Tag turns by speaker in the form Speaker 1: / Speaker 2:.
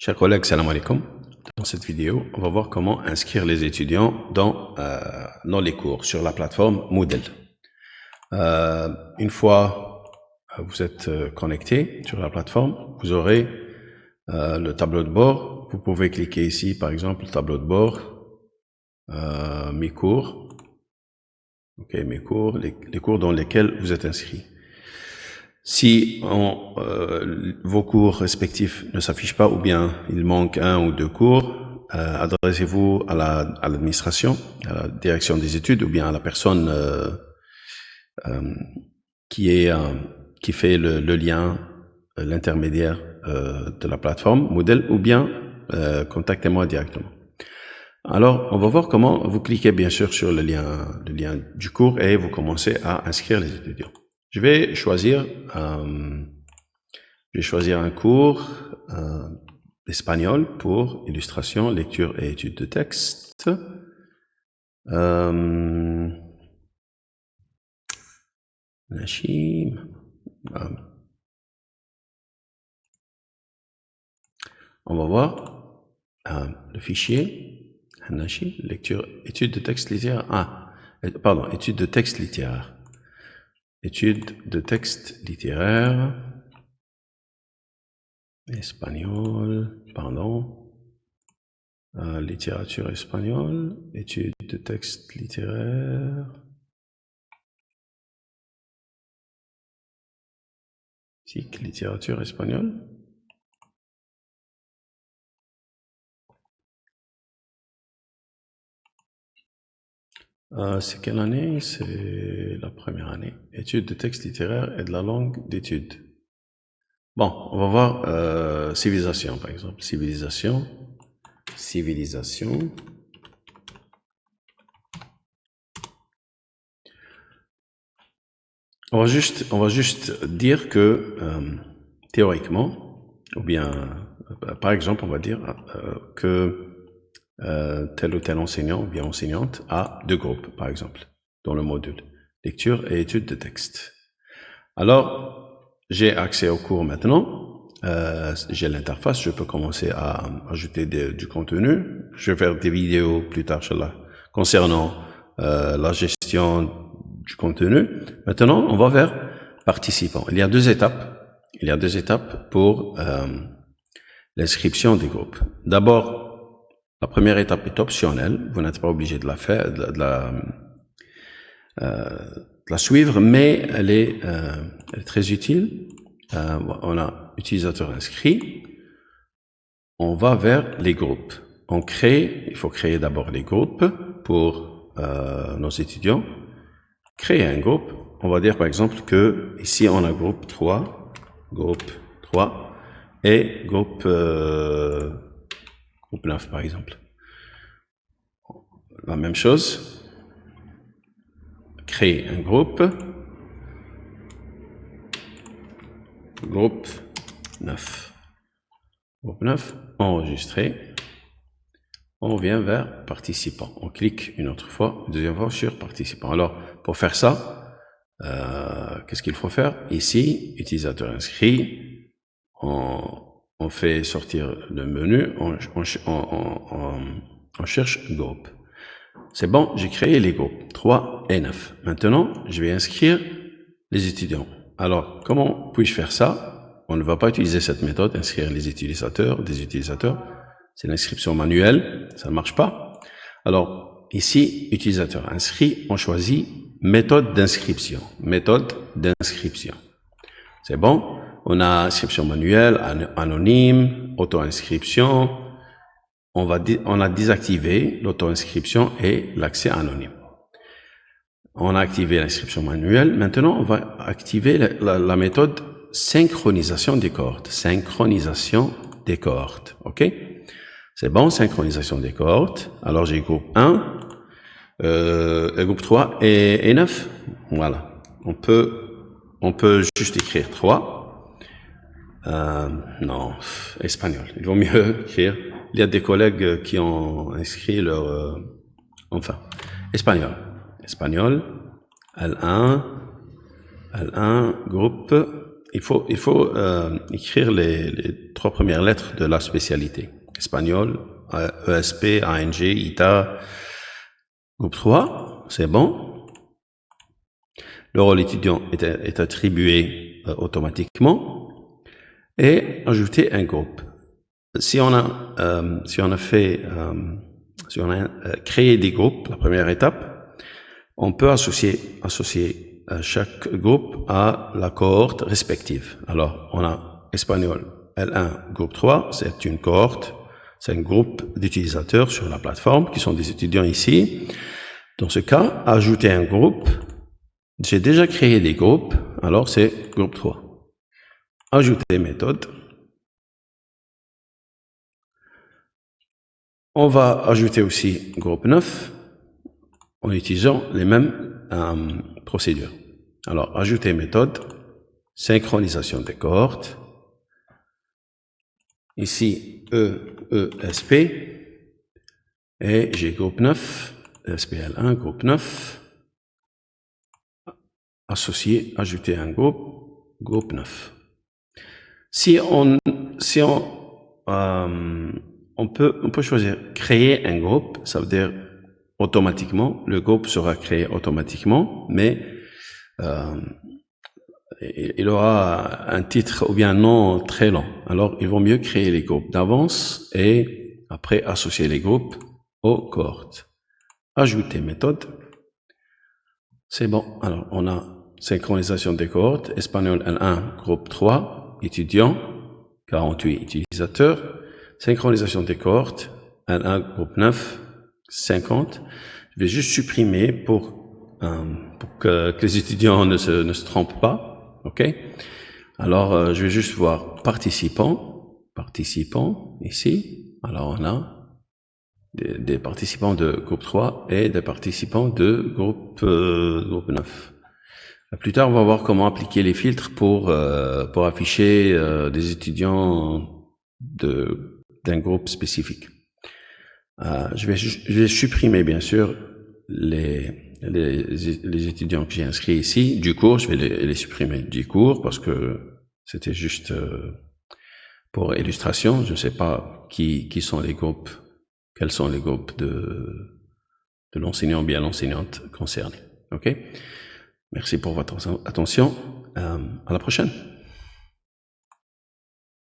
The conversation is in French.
Speaker 1: Chers collègues, salam alaikum. Dans cette vidéo, on va voir comment inscrire les étudiants dans les cours sur la plateforme Moodle. Une fois vous êtes connecté sur la plateforme, vous aurez le tableau de bord. Vous pouvez cliquer ici, par exemple, le tableau de bord, mes cours, mes cours, les cours dans lesquels vous êtes inscrits. Si vos cours respectifs ne s'affichent pas ou bien il manque un ou deux cours, adressez-vous à l'administration, à la direction des études ou bien à la personne qui fait le lien, l'intermédiaire de la plateforme Moodle, ou bien contactez-moi directement. Alors, on va voir comment vous cliquez bien sûr sur le lien du cours et vous commencez à inscrire les étudiants. Je vais choisir un cours d'espagnol pour illustration, lecture et étude de texte. Nachim. On va voir le fichier Nachim, lecture, étude de texte littéraire. Étude de texte littéraire. Étude de texte littéraire, espagnol, littérature espagnole, étude de texte littéraire, cycle littérature espagnole. C'est quelle année? C'est la première année. Étude de texte littéraire et de la langue d'étude. Bon, on va voir civilisation, par exemple. Civilisation. On va juste dire que théoriquement, ou bien par exemple, on va dire que tel ou tel enseignant ou bien enseignante a deux groupes, par exemple, dans le module lecture et étude de texte. Alors, j'ai accès au cours maintenant, j'ai l'interface, je peux commencer à ajouter du contenu, je vais faire des vidéos plus tard, inchallah, concernant la gestion du contenu. Maintenant, on va vers participants. Il y a deux étapes pour l'inscription des groupes. D'abord, la première étape est optionnelle, vous n'êtes pas obligé de la faire, de la suivre, mais elle est très utile. On a utilisateur inscrit, on va vers les groupes. Il faut créer d'abord les groupes pour nos étudiants. Créer un groupe, on va dire par exemple que ici on a groupe 3 et groupe 9 par exemple. La même chose, créer un groupe 9. Groupe 9, enregistrer. On vient vers participants. On clique une autre fois, une deuxième fois sur participants. Alors, pour faire ça, qu'est-ce qu'il faut faire? Ici, utilisateur inscrit, on fait sortir le menu, on cherche groupe. C'est bon, j'ai créé les groupes 3 et 9. Maintenant, je vais inscrire les étudiants. Alors, comment puis-je faire ça? On ne va pas utiliser cette méthode, inscrire des utilisateurs. C'est l'inscription manuelle, ça ne marche pas. Alors, ici, utilisateur inscrit, on choisit méthode d'inscription. C'est bon, on a inscription manuelle, anonyme, auto-inscription. On a désactivé l'auto-inscription et l'accès anonyme. On a activé l'inscription manuelle. Maintenant, on va activer la méthode synchronisation des cohortes. OK? C'est bon, synchronisation des cohortes. Alors, j'ai groupe 1, groupe 3 et 9. Voilà. On peut juste écrire 3. Non, espagnol. Il vaut mieux écrire. Il y a des collègues qui ont inscrit leur... espagnol. L1, groupe, il faut écrire les 3 premières lettres de la spécialité. Espagnol, ESP, ANG, ITA, groupe 3, c'est bon. Le rôle étudiant est attribué automatiquement et ajouter un groupe. Si on a créé des groupes, la première étape, on peut associer chaque groupe à la cohorte respective. Alors, on a espagnol L1, groupe 3, c'est une cohorte, c'est un groupe d'utilisateurs sur la plateforme qui sont des étudiants ici. Dans ce cas, ajouter un groupe, j'ai déjà créé des groupes, alors c'est groupe 3. Ajouter méthode. On va ajouter aussi groupe 9 en utilisant les mêmes procédures. Alors, ajouter méthode, synchronisation des cohortes. Ici, ESP. Et j'ai groupe 9, SPL1, groupe 9. Associer, ajouter un groupe 9. On peut choisir créer un groupe, ça veut dire automatiquement, le groupe sera créé automatiquement, mais il aura un titre ou bien un nom très long. Alors, il vaut mieux créer les groupes d'avance et après associer les groupes aux cohortes. Ajouter méthode. C'est bon. Alors, on a synchronisation des cohortes, espagnol L1, groupe 3, étudiants, 48 utilisateurs. Synchronisation des cohortes, L1, groupe 9, 50. Je vais juste supprimer pour que les étudiants ne se trompent pas. OK? Alors, je vais juste voir participants, ici. Alors, on a des participants de groupe 3 et des participants de groupe 9. Plus tard, on va voir comment appliquer les filtres pour afficher des étudiants d'un groupe spécifique. Je vais supprimer, bien sûr, les étudiants que j'ai inscrits ici. Du cours, je vais les supprimer du cours parce que c'était juste pour illustration. Je ne sais pas qui sont les groupes, quels sont les groupes de l'enseignant ou bien l'enseignante concernée. OK? Merci pour votre attention. À la prochaine.